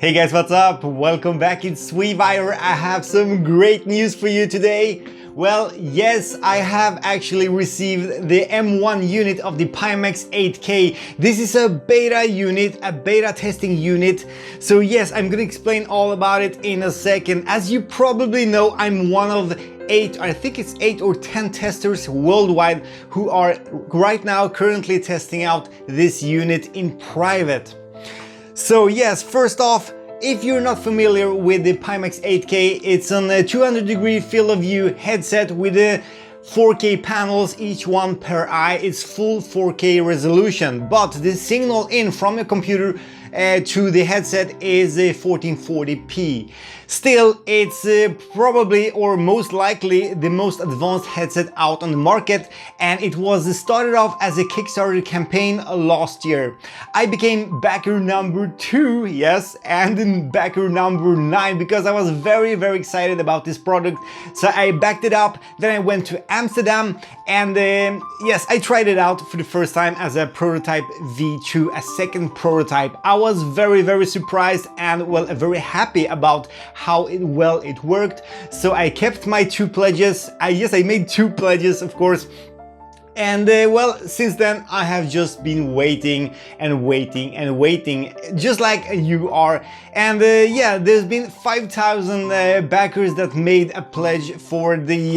Hey guys, what's up? Welcome back. It's Sweetwire. I have some great news for you today. Well, yes, I have actually received the M1 unit of the Pimax 8K. This is a beta unit, a beta testing unit. So yes, I'm gonna explain all about it in a second. As you probably know, I'm one of I think it's 8 or 10 testers worldwide who are right now currently testing out this unit in private. So yes, first off, if you're not familiar with the Pimax 8K, it's on a 200-degree field of view headset with a 4K panels, each one per eye. It's full 4K resolution, but the signal in from your computer to the headset is 1440p. Still, it's probably or most likely the most advanced headset out on the market, and it was started off as a Kickstarter campaign last year. I became backer number 2, yes, and backer number 9 because I was very excited about this product. So I backed it up, then I went to Amsterdam, and yes, I tried it out for the first time as a prototype V2, a second prototype. I was very surprised and well, very happy about how well it worked. So I kept my 2 pledges. I made 2 pledges, of course. And well, since then I have just been waiting and waiting, just like you are. And yeah, there's been 5,000 backers that made a pledge for the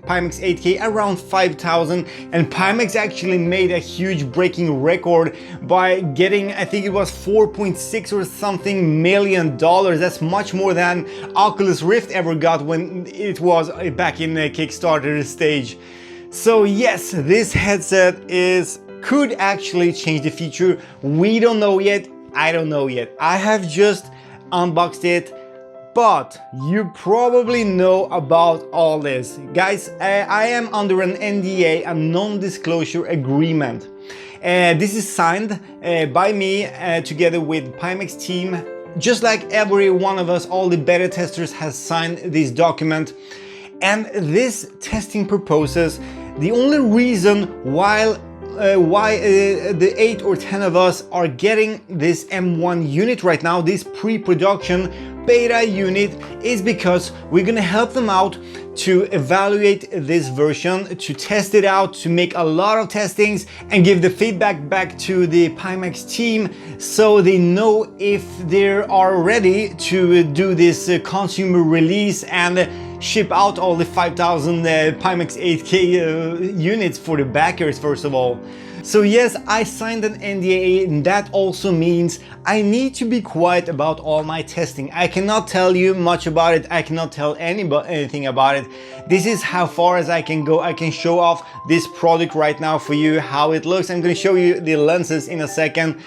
Pimax 8K, around 5,000. And Pimax actually made a huge breaking record by getting, I think it was 4.6 or something million dollars. That's much more than Oculus Rift ever got when it was back in the Kickstarter stage. So yes, this headset could actually change the future. We don't know yet. I don't know yet. I have just unboxed it, but you probably know about all this. Guys, I am under an NDA, a non-disclosure agreement. This is signed by me together with Pimax team. Just like every one of us, all the beta testers has signed this document. And this testing proposes the only reason why the 8 or 10 of us are getting this M1 unit right now, this pre-production beta unit, is because we're gonna help them out to evaluate this version, to test it out, to make a lot of testings and give the feedback back to the Pimax team so they know if they are ready to do this consumer release and ship out all the 5,000 Pimax 8K units for the backers first of all. So yes, I signed an NDA, and that also means I need to be quiet about all my testing. I cannot tell you much about it. I cannot tell anybody anything about it. This is how far as I can go. I can show off this product right now for you, how it looks. I'm going to show you the lenses in a second,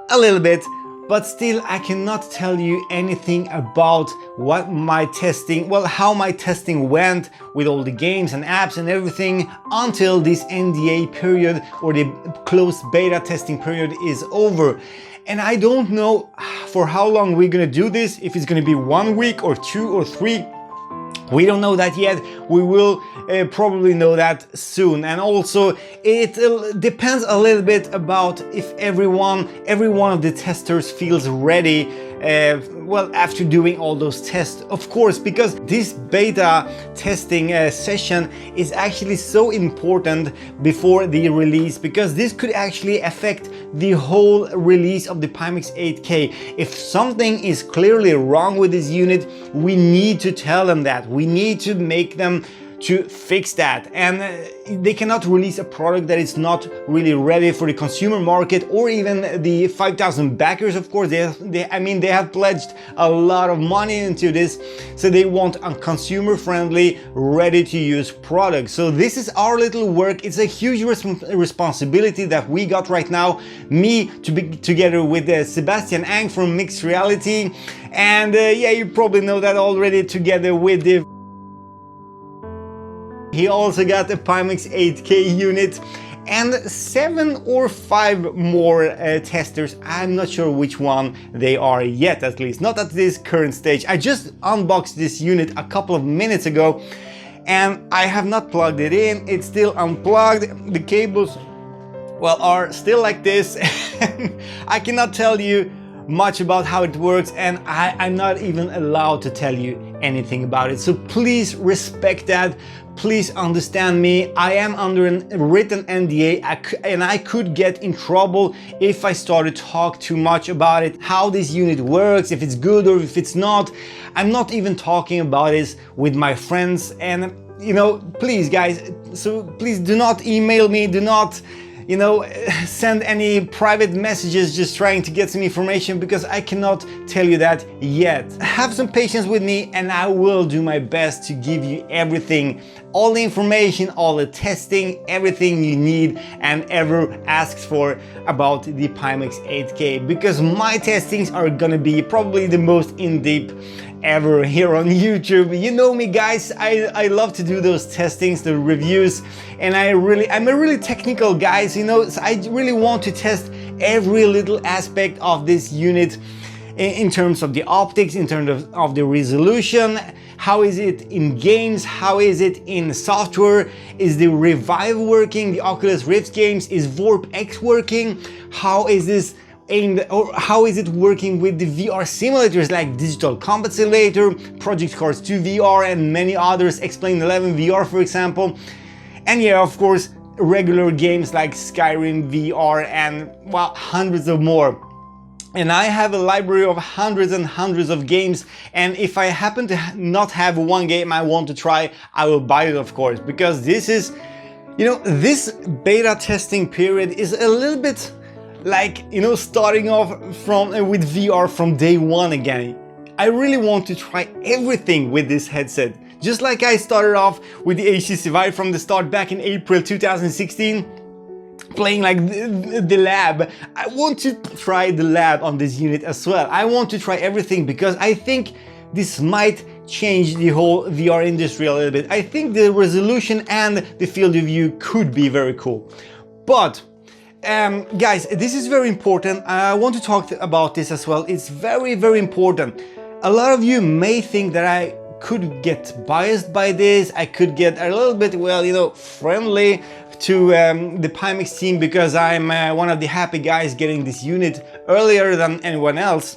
a little bit. But still, I cannot tell you anything about what my testing, well, how my testing went with all the games and apps and everything until this NDA period or the closed beta testing period is over. And I don't know for how long we're gonna do this, if it's gonna be 1 week or 2 or 3. We don't know that yet. We will probably know that soon. And also it depends a little bit about if every one of the testers feels ready well, after doing all those tests, of course, because this beta testing session is actually so important before the release, because this could actually affect the whole release of the Pimax 8K. If something is clearly wrong with this unit, we need to tell them that. We need to make them to fix that, and they cannot release a product that is not really ready for the consumer market or even the 5,000 backers. Of course, they have pledged a lot of money into this, so they want a consumer-friendly, ready-to-use product. So this is our little work. It's a huge responsibility that we got right now. Me to be together with Sebastian Ang from Mixed Reality, and yeah, you probably know that already, together with the he also got a Pimax 8K unit and 7 or 5 more testers. I'm not sure which one they are yet, at least not at this current stage. I just unboxed this unit a couple of minutes ago and I have not plugged it in. It's still unplugged. The cables, well, are still like this. I cannot tell you much about how it works, and I'm not even allowed to tell you anything about it. So please respect that. Please understand me. I am under a written NDA and I could get in trouble if I start to talk too much about it, how this unit works, if it's good or if it's not. I'm not even talking about this with my friends, and you know, please guys, so please do not email me, do not, you know, send any private messages just trying to get some information, because I cannot tell you that yet. Have some patience with me and I will do my best to give you everything, all the information, all the testing, everything you need and ever asked for about the Pimax 8K, because my testings are gonna be probably the most in-depth ever here on YouTube. You know me guys, I love to do those testings, the reviews, and I'm a really technical guy, so, you know, so I really want to test every little aspect of this unit in terms of the optics, in terms of the resolution. How is it in games? How is it in software? Is the Revive working? The Oculus Rift games? Is Warp X working? How is this aimed, or how is it working with the VR simulators like Digital Combat Simulator, Project Cars 2 VR, and many others, Explain 11 VR for example. And yeah, of course, regular games like Skyrim VR and, well, hundreds of more. And I have a library of hundreds and hundreds of games, and if I happen to not have one game I want to try, I will buy it, of course, because this is, you know, this beta testing period is a little bit like, you know, starting off from with VR from day one again. I really want to try everything with this headset. Just like I started off with the HTC Vive from the start back in April 2016, playing like the lab. I want to try the lab on this unit as well. I want to try everything because I think this might change the whole VR industry a little bit. I think the resolution and the field of view could be very cool. But guys, this is very important. I want to talk about this as well. It's very, very important. A lot of you may think that I could get biased by this. I could get a little bit, well, you know, friendly to the Pimax team because I'm one of the happy guys getting this unit earlier than anyone else.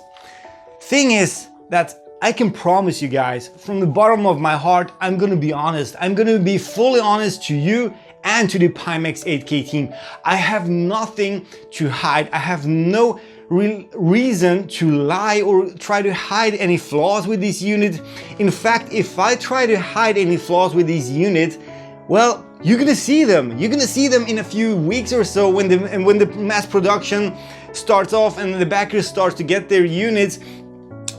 Thing is that I can promise you guys, from the bottom of my heart, I'm gonna be honest. I'm gonna be fully honest to you and to the Pimax 8K team. I have nothing to hide. I have no real reason to lie or try to hide any flaws with this unit. In fact, if I try to hide any flaws with this unit, well, you're gonna see them. You're gonna see them in a few weeks or so when the mass production starts off and the backers start to get their units.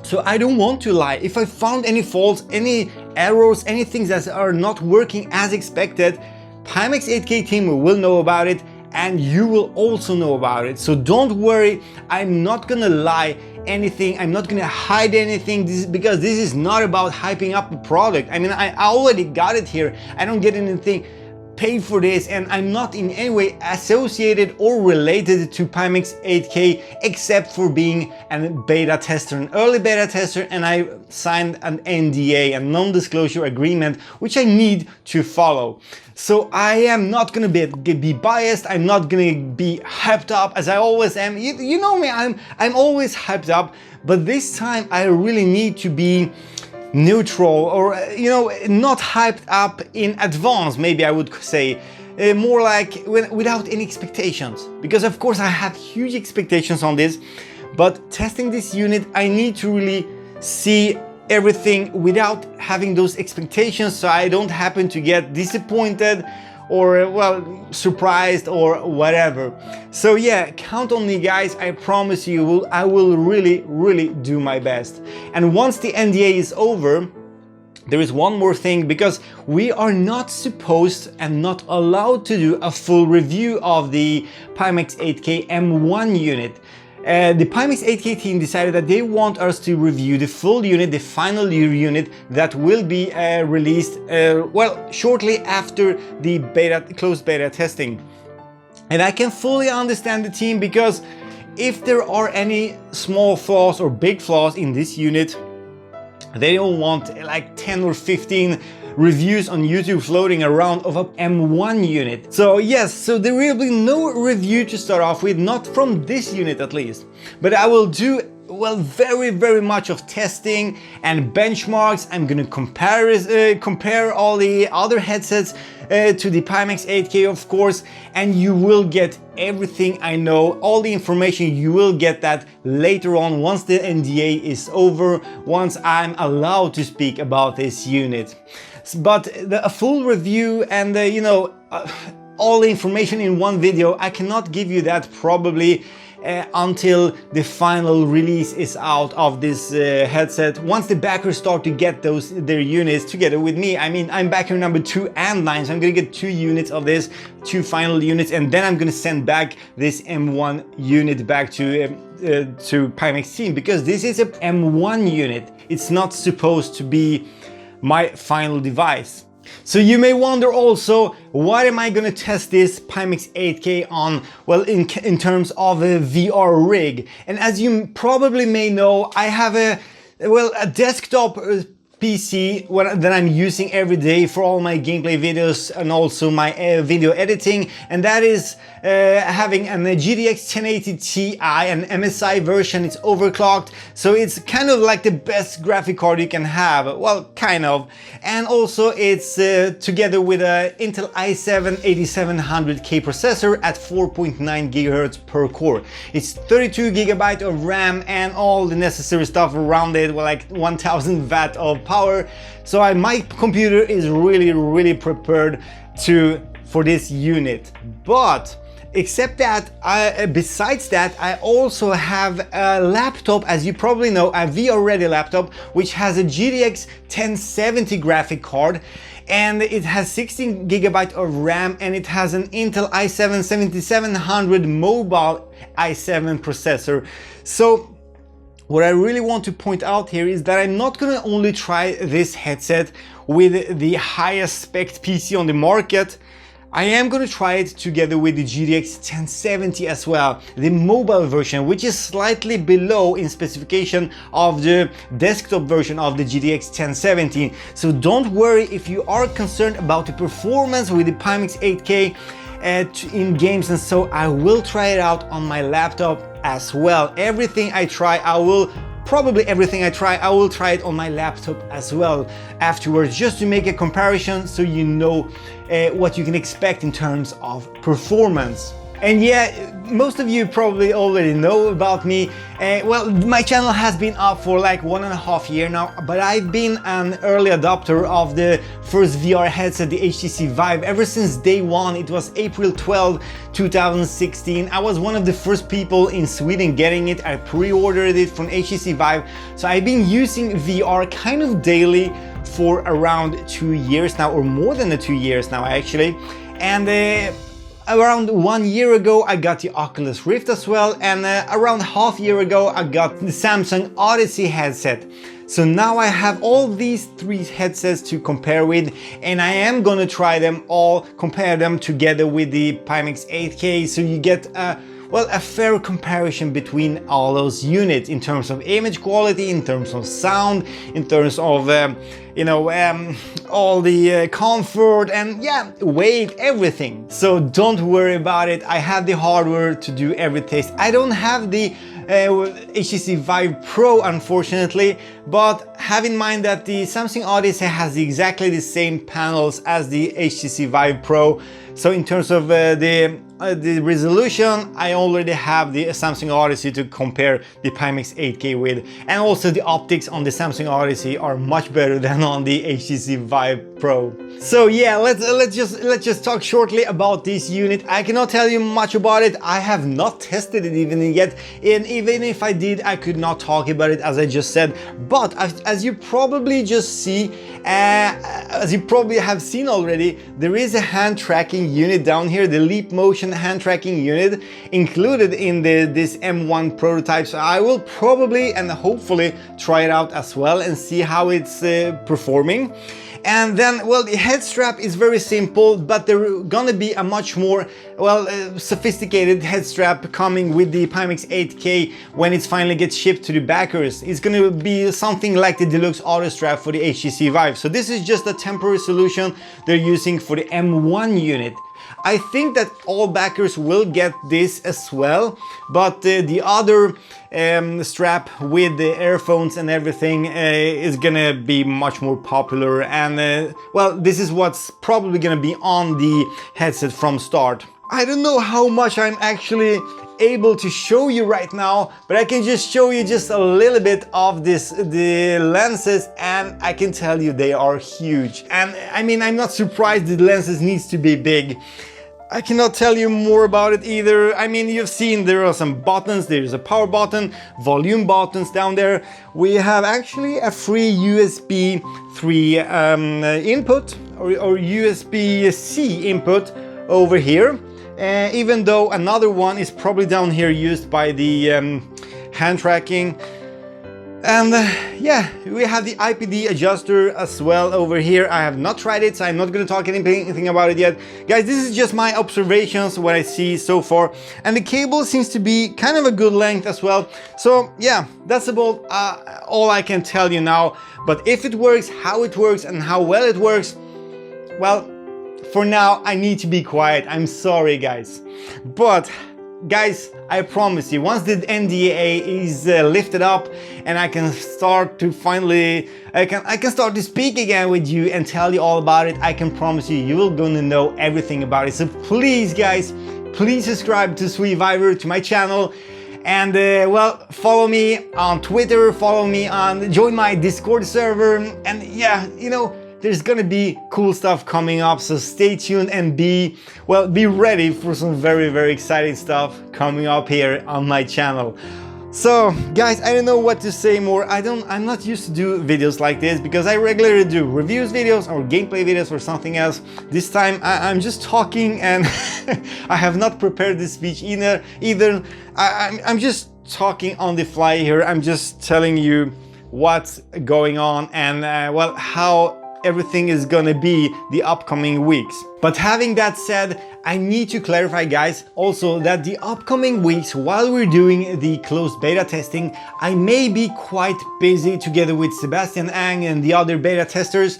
So I don't want to lie. If I found any faults, any errors, any things that are not working as expected, Pimax 8K team will know about it and you will also know about it. So don't worry, I'm not gonna lie anything, I'm not gonna hide anything, because this is not about hyping up a product. I mean, I already got it here. I don't get anything paid for this, and I'm not in any way associated or related to Pimax 8K except for being a beta tester, an early beta tester, and I signed an NDA, a non-disclosure agreement, which I need to follow. So I am not gonna be biased. I'm not gonna be hyped up as I always am. You know me, I'm always hyped up, but this time I really need to be neutral, or you know, not hyped up in advance, maybe I would say. More like without any expectations, because of course I have huge expectations on this, but testing this unit I need to really see everything without having those expectations, so I don't happen to get disappointed or, well, surprised or whatever. So yeah, count on me guys, I promise you I will really do my best. And once the NDA is over, there is one more thing, because we are not supposed and not allowed to do a full review of the Pimax 8K M1 unit. The Pimax 8K team decided that they want us to review the full unit, the final unit that will be released well, shortly after the closed beta testing. And I can fully understand the team, because if there are any small flaws or big flaws in this unit, they don't want like 10 or 15 reviews on YouTube floating around of a M1 unit. So yes, so there will be no review to start off with, not from this unit at least. But I will do well, very much of testing and benchmarks. I'm gonna compare all the other headsets to the Pimax 8K, of course, and you will get everything I know, all the information. You will get that later on once the NDA is over, once I'm allowed to speak about this unit. But a full review and all the information in one video, I cannot give you that probably until the final release is out of this headset. Once the backers start to get their units together with me, I mean, I'm backer number 2 and 9, so I'm gonna get 2 units of this, 2 final units, and then I'm gonna send back this M1 unit back to Pimax team, because this is a M1 unit. It's not supposed to be my final device. So you may wonder also, what am I gonna test this Pimax 8K on? Well, in terms of a VR rig. And as you probably may know, I have a desktop PC that I'm using every day for all my gameplay videos and also my video editing, and that is having a GTX 1080 Ti, an MSI version. It's overclocked, so it's kind of like the best graphic card you can have, well, kind of. And also it's together with a Intel i7 8700K processor at 4.9 GHz per core. It's 32 GB of RAM and all the necessary stuff around it, well, like 1000 watt of power. So my computer is really prepared for this unit. But except that, besides that, I also have a laptop, as you probably know, a VR ready laptop, which has a GTX 1070 graphic card, and it has 16 GB of RAM, and it has an Intel i7 7700 mobile i7 processor. So what I really want to point out here is that I'm not gonna only try this headset with the highest spec PC on the market. I am going to try it together with the GTX 1070 as well, the mobile version, which is slightly below in specification of the desktop version of the GTX 1070. So don't worry if you are concerned about the performance with the Pimax 8K in games, and so I will try it out on my laptop as well. Everything I try, I will try it on my laptop as well afterwards, just to make a comparison so you know what you can expect in terms of performance. And yeah, most of you probably already know about me. Well, my channel has been up for like 1.5 years now, but I've been an early adopter of the first VR headset, the HTC Vive, ever since day one. It was April 12, 2016. I was one of the first people in Sweden getting it. I pre-ordered it from HTC Vive. So I've been using VR kind of daily for around 2 years now, or more than 2 years now actually. And around 1 year ago I got the Oculus Rift as well, and around half year ago I got the Samsung Odyssey headset. So now I have all these 3 headsets to compare with, and I am gonna try them all, compare them together with the Pimax 8K, so you get a fair comparison between all those units in terms of image quality, in terms of sound, in terms of all the comfort and weight, everything. So don't worry about it. I have the hardware to do every test. I don't have the HTC Vive Pro, unfortunately, but have in mind that the Samsung Odyssey has exactly the same panels as the HTC Vive Pro. So in terms of the resolution, I already have the Samsung Odyssey to compare the Pimax 8K with, and also the optics on the Samsung Odyssey are much better than on the HTC Vive Pro. So yeah, let's just talk shortly about this unit. I cannot tell you much about it. I have not tested it even yet, and even if I did, I could not talk about it, as I just said. But as you probably just see, as you probably have seen already, there is a hand tracking unit down here, the Leap Motion hand tracking unit included in this M1 prototype. So I will probably and hopefully try it out as well and see how it's performing. And then, well, the head strap is very simple, but there's gonna be a much more, sophisticated head strap coming with the Pimax 8K when it finally gets shipped to the backers. It's gonna be something like the Deluxe Auto Strap for the HTC Vive. So this is just a temporary solution they're using for the M1 unit. I think that all backers will get this as well, but the other strap with the earphones and everything is gonna be much more popular, and well, this is what's probably gonna be on the headset from start. I don't know how much I'm actually able to show you right now, but I can just show you just a little bit of the lenses, and I can tell you they are huge. And I mean, I'm not surprised the lenses needs to be big. I cannot tell you more about it either. I mean, you've seen there are some buttons. There's a power button, volume buttons down there. We have actually a free USB 3 input or USB-C input over here. Even though another one is probably down here used by the hand tracking. And yeah, we have the IPD adjuster as well over here. I have not tried it, so I'm not going to talk anything about it yet. Guys, this is just my observations, what I see so far. And the cable seems to be kind of a good length as well. So yeah, that's about all I can tell you now. But if it works, how it works, and how well it works, well, for now, I need to be quiet. I'm sorry, guys. But guys, I promise you, once the NDA is lifted up and I can start to finally, I can start to speak again with you and tell you all about it, I can promise you, you will gonna know everything about it. So please, guys, please subscribe to Sweviver, to my channel. And well, follow me on Twitter, join my Discord server, and yeah, you know, there's gonna be cool stuff coming up, so stay tuned and be ready for some very, very exciting stuff coming up here on my channel. So guys, I don't know what to say more. I'm not used to do videos like this because I regularly do reviews videos or gameplay videos or something else. This time I'm just talking, and I have not prepared this speech either. I'm just talking on the fly here. I'm just telling you what's going on and well, how everything is gonna be the upcoming weeks. But having that said, I need to clarify, guys, also that the upcoming weeks, while we're doing the closed beta testing, I may be quite busy together with Sebastian Ang and the other beta testers.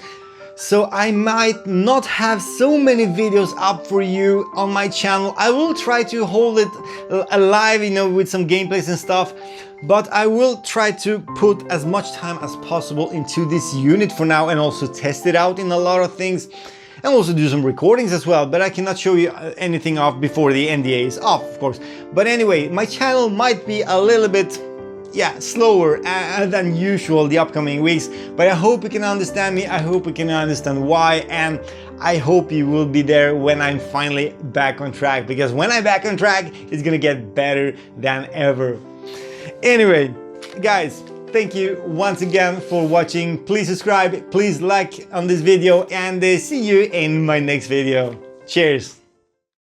So I might not have so many videos up for you on my channel. I will try to hold it alive, you know, with some gameplays and stuff. But I will try to put as much time as possible into this unit for now, and also test it out in a lot of things, and also do some recordings as well. But I cannot show you anything off before the NDA is off, of course. But anyway, my channel might be a little bit, yeah, slower than usual the upcoming weeks. But I hope you can understand me. I hope you can understand why, and I hope you will be there when I'm finally back on track. Because when I'm back on track, it's gonna get better than ever. Anyway, guys, thank you once again for watching. Please subscribe, please like on this video, and see you in my next video. Cheers!